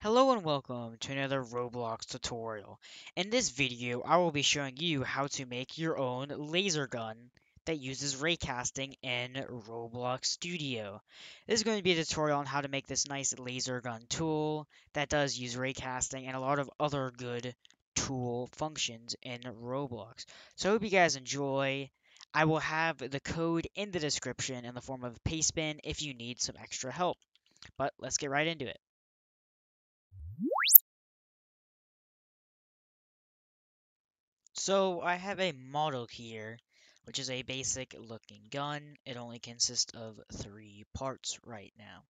Hello and welcome to another Roblox tutorial. In this video, I will be showing you how to make your own laser gun that uses raycasting in Roblox Studio. This is going to be a tutorial on how to make this nice laser gun tool that does use raycasting and a lot of other good tool functions in Roblox. So I hope you guys enjoy. I will have the code in the description in the form of Pastebin if you need some extra help. But let's get right into it. So I have a model here, which is a basic looking gun. It only consists of 3 parts right now.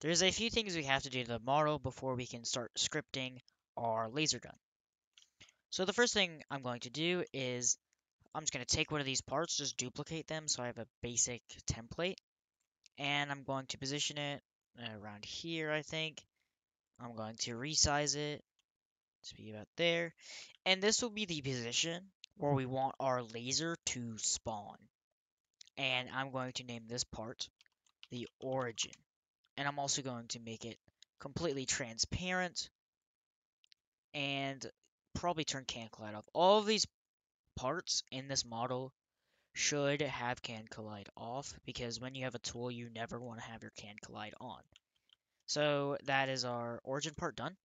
There's a few things we have to do to the model before we can start scripting our laser gun. So the first thing I'm going to do is I'm just going to take one of these parts, just duplicate them so I have a basic template, and I'm going to position it around here, I think. I'm going to resize it to be about there. And this will be the position where we want our laser to spawn. And I'm going to name this part the origin. And I'm also going to make it completely transparent and probably turn can collide off. All of these parts in this model should have can collide off because when you have a tool, you never want to have your can collide on. So that is our origin part done.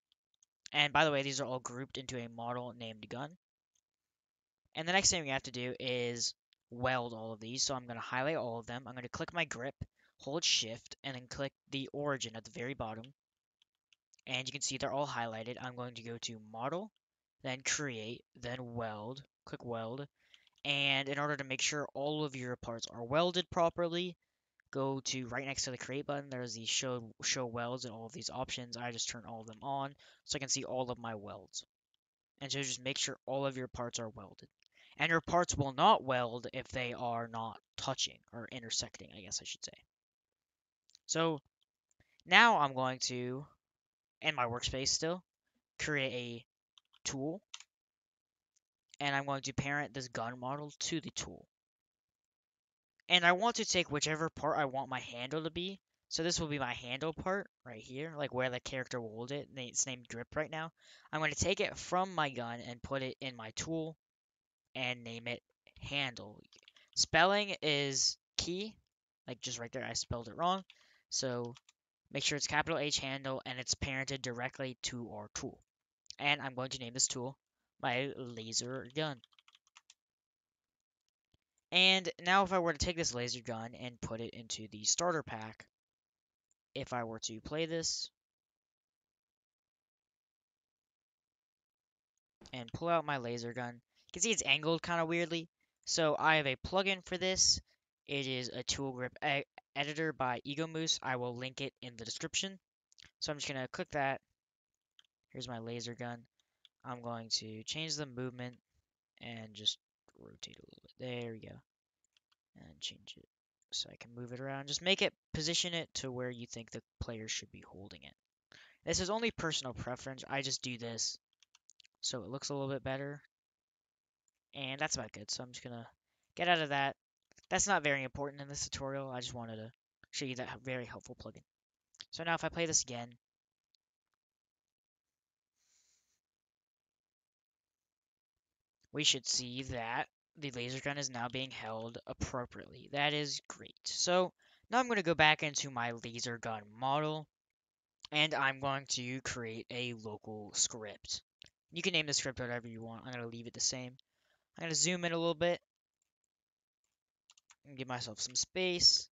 And by the way, these are all grouped into a model named gun. And the next thing we have to do is weld all of these. So I'm going to highlight all of them. I'm going to click my grip, hold shift, and then click the origin at the very bottom. And you can see they're all highlighted. I'm going to go to model, then create, then weld, click weld. And in order to make sure all of your parts are welded properly, go to right next to the create button. There's the show welds and all of these options. I just turn all of them on so I can see all of my welds. And so just make sure all of your parts are welded. And your parts will not weld if they are not touching or intersecting, I guess I should say. So now I'm going to, in my workspace still, create a tool. And I'm going to parent this gun model to the tool. And I want to take whichever part I want my handle to be. So this will be my handle part right here, like where the character will hold it. It's named grip right now. I'm going to take it from my gun and put it in my tool and name it handle. Spelling is key, like just right there, I spelled it wrong. So make sure it's capital H handle and it's parented directly to our tool. And I'm going to name this tool my laser gun. And now if I were to take this laser gun and put it into the starter pack, if I were to play this and pull out my laser gun, you can see it's angled kind of weirdly. So I have a plugin for this. It is a tool grip editor by EgoMoose. I will link it in the description. So I'm just going to click that. Here's my laser gun. I'm going to change the movement and just rotate a little bit. There we go. And change it so I can move it around. Just make it, position it to where you think the player should be holding it. This is only personal preference. I just do this so it looks a little bit better. And that's about good. So I'm just going to get out of that. That's not very important in this tutorial. I just wanted to show you that very helpful plugin. So now if I play this again, we should see that the laser gun is now being held appropriately. That is great. So now I'm going to go back into my laser gun model and I'm going to create a local script. You can name the script whatever you want. I'm going to leave it the same. I'm going to zoom in a little bit and give myself some space.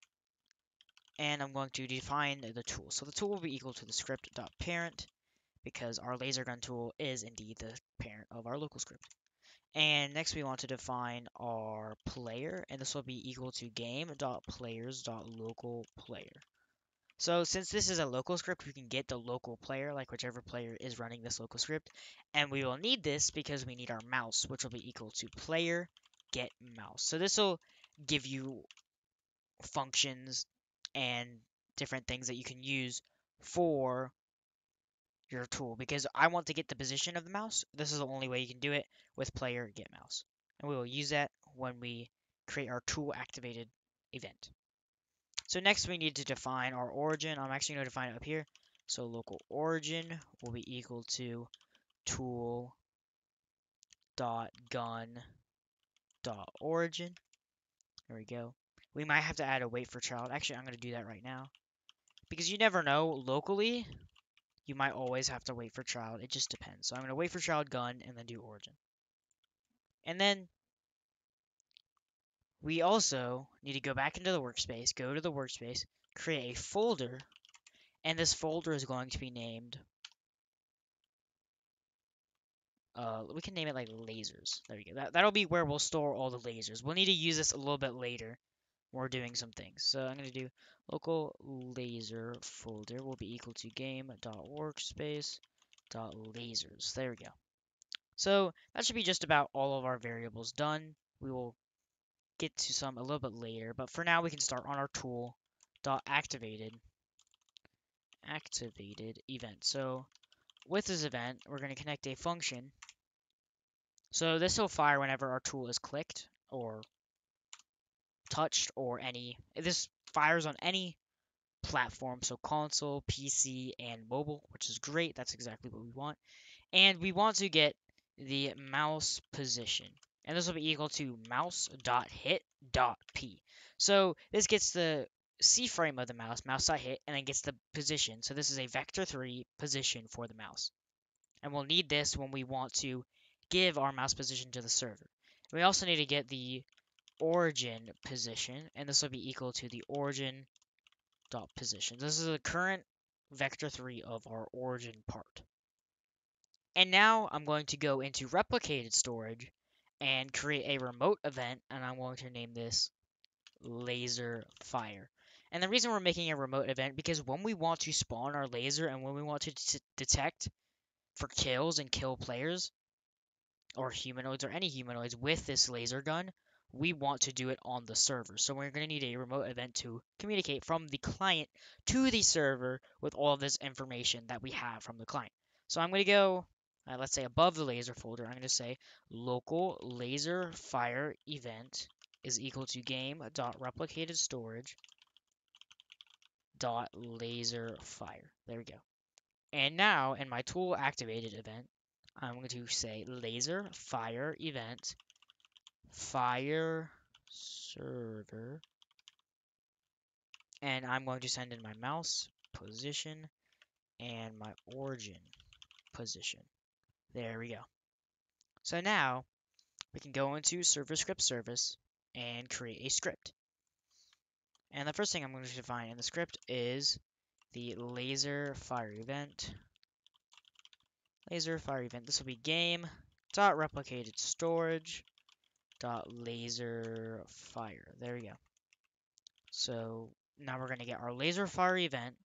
And I'm going to define the tool. So the tool will be equal to the script.parent because our laser gun tool is indeed the parent of our local script. And next we want to define our player, and this will be equal to game.players.localPlayer. So since this is a local script, we can get the local player, like whichever player is running this local script, and we will need this because we need our mouse, which will be equal to player get mouse. So this will give you functions and different things that you can use for your tool because I want to get the position of the mouse. This is the only way you can do it with player get mouse. And we will use that when we create our tool activated event. So next we need to define our origin. I'm actually going to define it up here. So local origin will be equal to tool dot gun dot origin. There we go. We might have to add a wait for child. Actually, I'm going to do that right now. Because you never know, locally, you might always have to wait for child. It just depends. So I'm going to wait for child gun and then do origin. And then we also need to go back into the workspace, go to the workspace, create a folder, and this folder is going to be named, we can name it like lasers. There we go. That'll be where we'll store all the lasers. We'll need to use this a little bit later when we're doing some things. So I'm going to do local laser folder will be equal to game.workspace.lasers. There we go. So that should be just about all of our variables done. We will get to some a little bit later, but for now we can start on our tool dot activated event. So with this event, we're going to connect a function. So this will fire whenever our tool is clicked or touched or any. This fires on any platform, so console, PC, and mobile, which is great. That's exactly what we want. And we want to get the mouse position. And this will be equal to mouse.hit.p. So this gets the C frame of the mouse.hit, and then gets the position. So this is a vector3 position for the mouse. And we'll need this when we want to give our mouse position to the server. We also need to get the origin position, and this will be equal to the origin dot position. This is the current vector3 of our origin part. And now I'm going to go into replicated storage and create a remote event, and I'm going to name this laser fire. And the reason we're making a remote event because when we want to spawn our laser and when we want to detect for kills and kill players or humanoids or any humanoids with this laser gun, we want to do it on the server. So we're going to need a remote event to communicate from the client to the server with all of this information that we have from the client. So I'm going to go, let's say above the laser folder, I'm going to say local laser fire event is equal to game.replicated storage dot laser fire. There we go. And now in my tool activated event, I'm going to say laser fire event fire server, and I'm going to send in my mouse position and my origin position. There we go. So now we can go into server script service and create a script. And the first thing I'm going to define in the script is the laser fire event. Laser fire event. This will be game dot replicated storage dot laser fire. There we go. So now we're going to get our laser fire event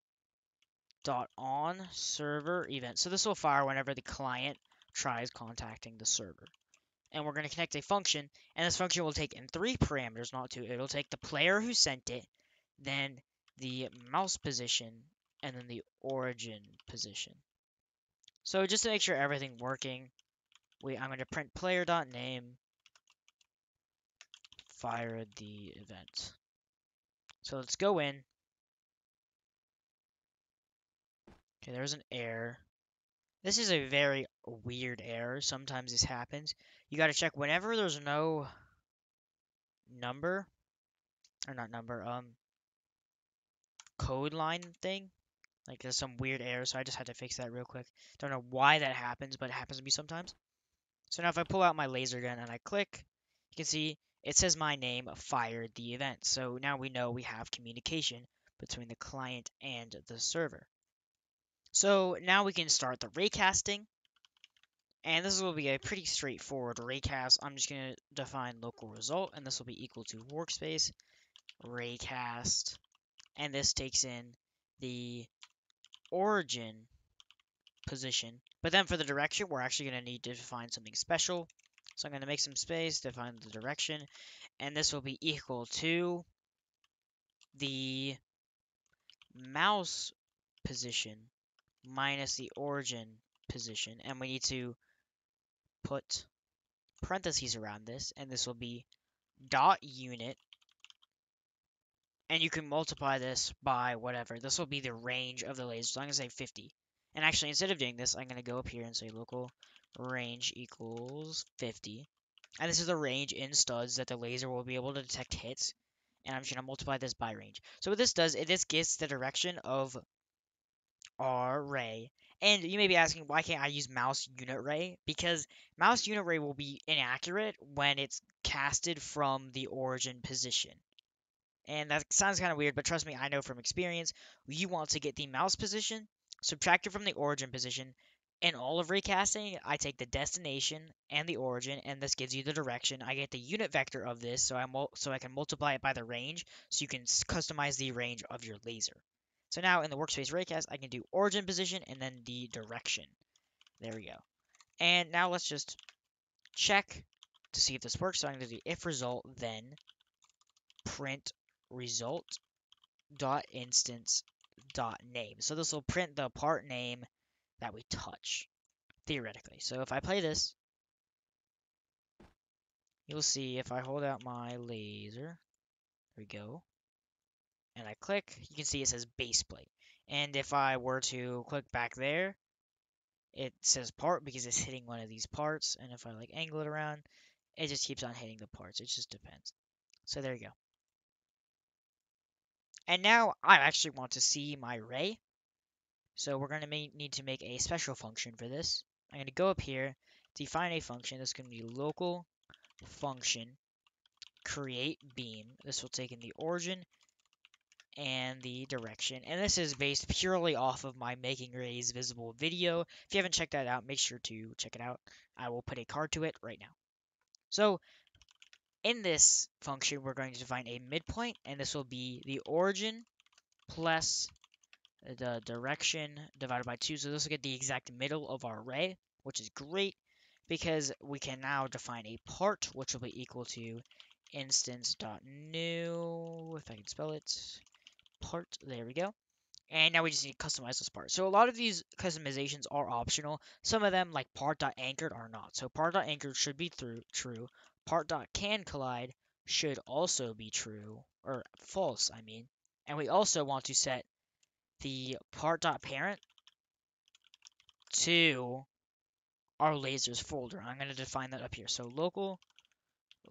dot on server event. So this will fire whenever the client tries contacting the server. And we're going to connect a function, and this function will take in 3 parameters, not 2. It'll take the player who sent it, then the mouse position, and then the origin position. So just to make sure everything's working, I'm going to print player.name fire the event. So let's go in. Okay, there's an error. This is a very weird error. Sometimes this happens. You got to check whenever there's no number, or not number, code line thing. Like there's some weird error, so I just had to fix that real quick. Don't know why that happens, but it happens to me sometimes. So now if I pull out my laser gun and I click, you can see it says my name fired the event. So now we know we have communication between the client and the server. So now we can start the raycasting. And this will be a pretty straightforward raycast. I'm just going to define local result, and this will be equal to workspace raycast. And this takes in the origin position. But then for the direction, we're actually going to need to define something special. So I'm going to make some space, define the direction, and this will be equal to the mouse position minus the origin position. And we need to put parentheses around this, and this will be dot unit And you can multiply this by whatever. This will be the range of the laser. So I'm going to say 50. And actually, instead of doing this, I'm going to go up here and say local range equals 50. And this is the range in studs that the laser will be able to detect hits. And I'm just going to multiply this by range. So what this does, this gets the direction of our ray. And you may be asking, why can't I use mouse unit ray? Because mouse unit ray will be inaccurate when it's casted from the origin position. And that sounds kind of weird, but trust me, I know from experience, you want to get the mouse position, subtract it from the origin position. In all of raycasting, I take the destination and the origin, and this gives you the direction. I get the unit vector of this, so I can multiply it by the range, so you can customize the range of your laser. So now in the workspace raycast, I can do origin position and then the direction. There we go. And now let's just check to see if this works. So I'm going to do if result, then print result dot instance dot name. So this will print the part name that we touch, theoretically. So if I play this, you'll see if I hold out my laser, there we go, and I click, you can see it says base plate. And if I were to click back there, it says part because it's hitting one of these parts. And if I like angle it around, it just keeps on hitting the parts. It just depends. So there you go. And now I actually want to see my ray. So we're going to need to make a special function for this. I'm going to go up here, define a function. That's going to be local function create beam. This will take in the origin and the direction. And this is based purely off of my making rays visible video. If you haven't checked that out, make sure to check it out. I will put a card to it right now. So in this function, we're going to define a midpoint, and this will be the origin plus the direction divided by 2. So this will get the exact middle of our array, which is great because we can now define a part, which will be equal to instance.new, if I can spell it, part, there we go. And now we just need to customize this part. So a lot of these customizations are optional. Some of them, like part.anchored, are not. So part.anchored should be true. Part.canCollide should also be true, or false, I mean. And we also want to set the part.parent to our lasers folder. I'm going to define that up here. So local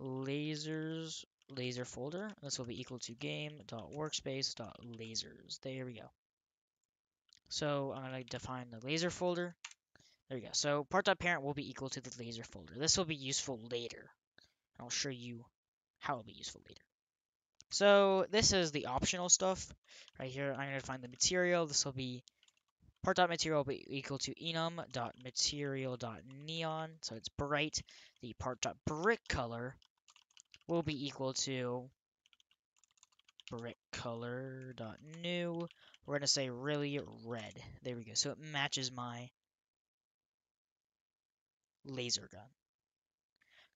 lasers laser folder. This will be equal to game.workspace.lasers. There we go. So I'm going to define the laser folder. There we go. So part.parent will be equal to the laser folder. This will be useful later. I'll show you how it'll be useful later. So this is the optional stuff. Right here, I'm going to define the material. This will be part.material will be equal to enum.material.neon. So it's bright. The part.brick color will be equal to brick color.new. We're going to say really red. There we go. So it matches my laser gun.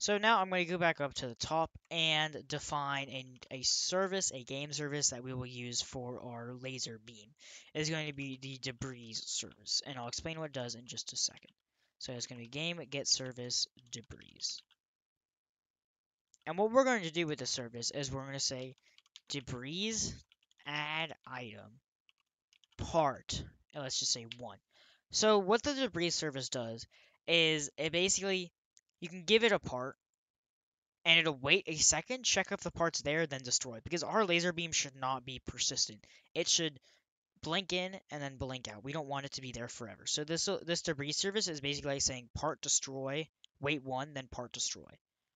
So now I'm going to go back up to the top and define a service, a game service that we will use for our laser beam. It is going to be the debris service, and I'll explain what it does in just a second. So it's going to be game get service debris. And what we're going to do with the service is we're going to say debris add item part, and let's just say 1. So what the debris service does is it basically, you can give it a part, and it'll wait a second, check if the part's there, then destroy. Because our laser beam should not be persistent. It should blink in and then blink out. We don't want it to be there forever. So this debris service is basically like saying part destroy, wait 1, then part destroy.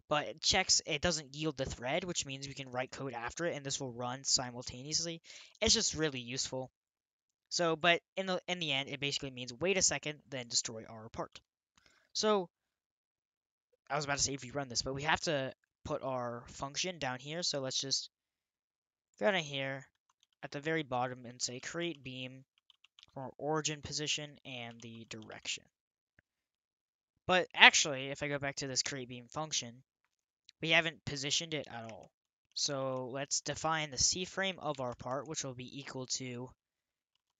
But it checks, it doesn't yield the thread, which means we can write code after it, and this will run simultaneously. It's just really useful. So, but in the end, it basically means wait a second, then destroy our part. So I was about to say if we run this, but we have to put our function down here. So let's just go down here at the very bottom and say CreateBeam for origin position and the direction. But actually, if I go back to this CreateBeam function, we haven't positioned it at all. So let's define the C-frame of our part, which will be equal to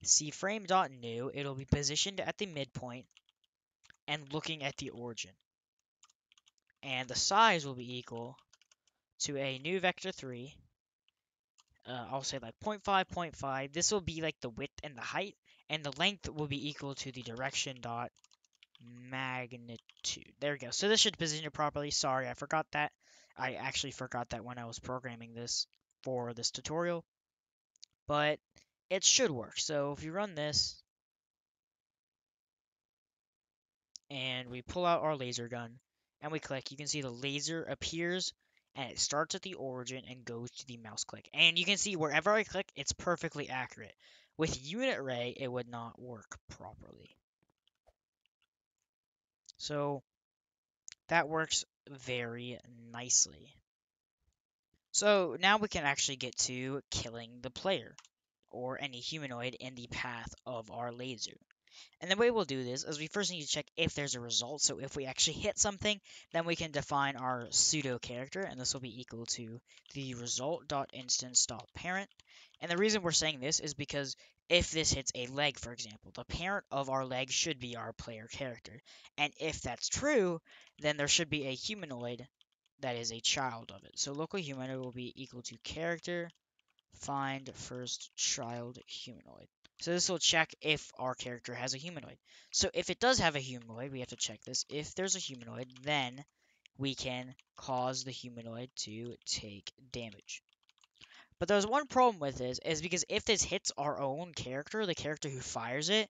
cframe.new. It'll be positioned at the midpoint and looking at the origin. And the size will be equal to a new vector 3 I'll say like 0.5, 0.5. This will be like the width and the height, and the length will be equal to the direction dot magnitude. There we go. So this should position it properly. Sorry, I forgot that. I actually forgot that when I was programming this for this tutorial, but it should work. So if you run this and we pull out our laser gun and we click, you can see the laser appears and it starts at the origin and goes to the mouse click. And you can see wherever I click, it's perfectly accurate. With unit ray, it would not work properly. So that works very nicely. So now we can actually get to killing the player or any humanoid in the path of our laser. And the way we'll do this is we first need to check if there's a result. So if we actually hit something, then we can define our pseudo character, and this will be equal to the result.instance.parent. And the reason we're saying this is because if this hits a leg, for example, the parent of our leg should be our player character. And if that's true, then there should be a humanoid that is a child of it. So local humanoid will be equal to character find first child humanoid. So this will check if our character has a humanoid. So if it does have a humanoid, we have to check this. If there's a humanoid, then we can cause the humanoid to take damage. But there's one problem with this, is because if this hits our own character, the character who fires it,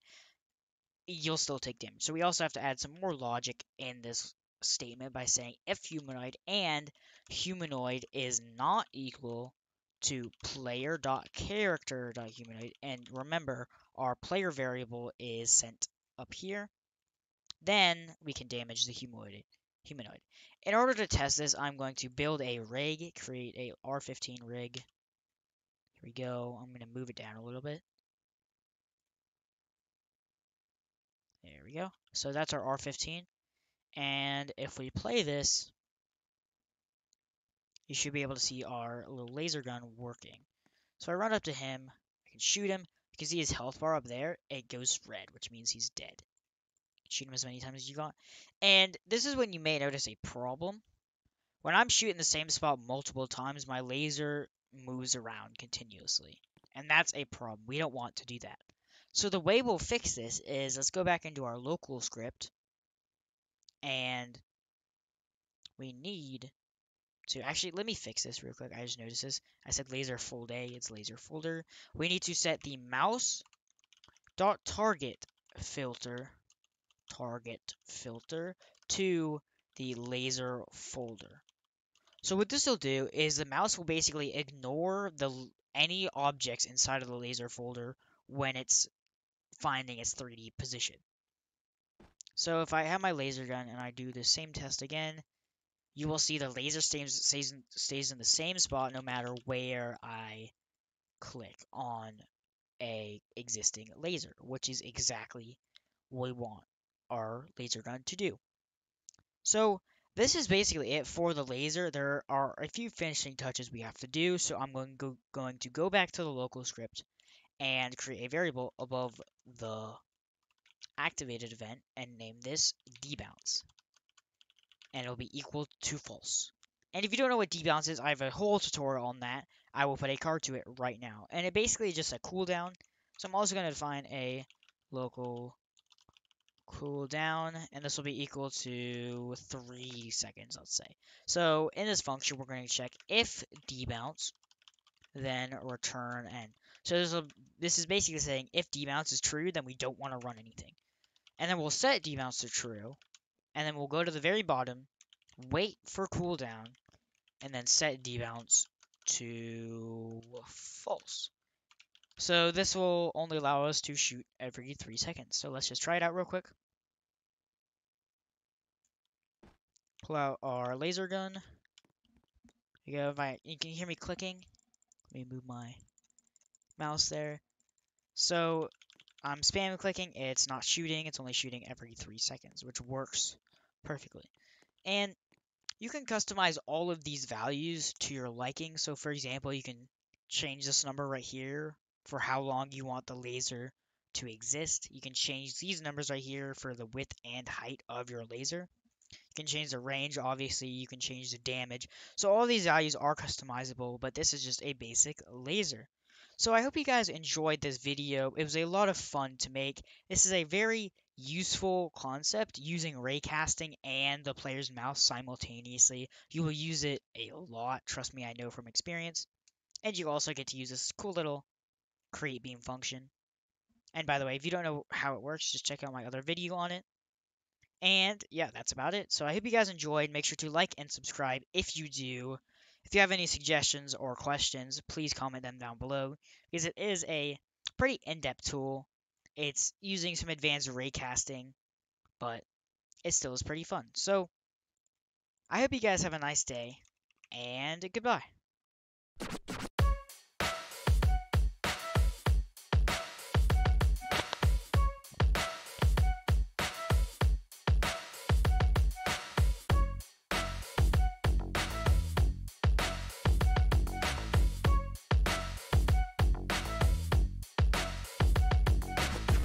you'll still take damage. So we also have to add some more logic in this statement by saying if humanoid and humanoid is not equal to player.character.humanoid, and remember our player variable is sent up here, then we can damage the humanoid. In order to test this, I'm going to build a rig, create a R15 rig. Here we go. I'm going to move it down a little bit. There we go. So that's our R15. And if we play this, you should be able to see our little laser gun working. So I run up to him, I can shoot him. You can see his health bar up there. It goes red, which means he's dead. Shoot him as many times as you got. And this is when you may notice a problem. When I'm shooting the same spot multiple times, my laser moves around continuously. And that's a problem. We don't want to do that. So the way we'll fix this is, let's go back into our local script. And we need to actually, let me fix this real quick. I just noticed this. I said laser fold A, it's laser folder. We need to set the mouse dot target filter to the laser folder. So what this will do is the mouse will basically ignore any objects inside of the laser folder when it's finding its 3D position. So if I have my laser gun and I do the same test again, you will see the laser stays in the same spot no matter where I click on a existing laser, which is exactly what we want our laser gun to do. So this is basically it for the laser. There are a few finishing touches we have to do, so I'm going to go back to the local script and create a variable above the activated event and name this debounce, and it'll be equal to false. And if you don't know what debounce is, I have a whole tutorial on that. I will put a card to it right now. And it basically is just a cooldown. So I'm also going to define a local cooldown, and this will be equal to 3 seconds, let's say. So in this function, we're going to check if debounce, then return n. So this is basically saying if debounce is true, then we don't want to run anything. And then we'll set debounce to true, and then we'll go to the very bottom, wait for cooldown, and then set debounce to false. So this will only allow us to shoot every 3 seconds. So let's just try it out real quick. Pull out our laser gun. You can hear me clicking. Let me move my mouse there. So I'm spam clicking. It's not shooting. It's only shooting every 3 seconds, which works perfectly. And you can customize all of these values to your liking. So for example, you can change this number right here for how long you want the laser to exist. You can change these numbers right here for the width and height of your laser. You can change the range, obviously, you can change the damage. So all these values are customizable, but this is just a basic laser. So I hope you guys enjoyed this video. It was a lot of fun to make. This is a very useful concept using raycasting and the player's mouse simultaneously. You will use it a lot, trust me, I know from experience. And you also get to use this cool little CreateBeam function. And by the way, if you don't know how it works, just check out my other video on it. And yeah, that's about it. So I hope you guys enjoyed. Make sure to like and subscribe if you do. If you have any suggestions or questions, please comment them down below because it is a pretty in-depth tool. It's using some advanced raycasting, but it still is pretty fun. So I hope you guys have a nice day and goodbye.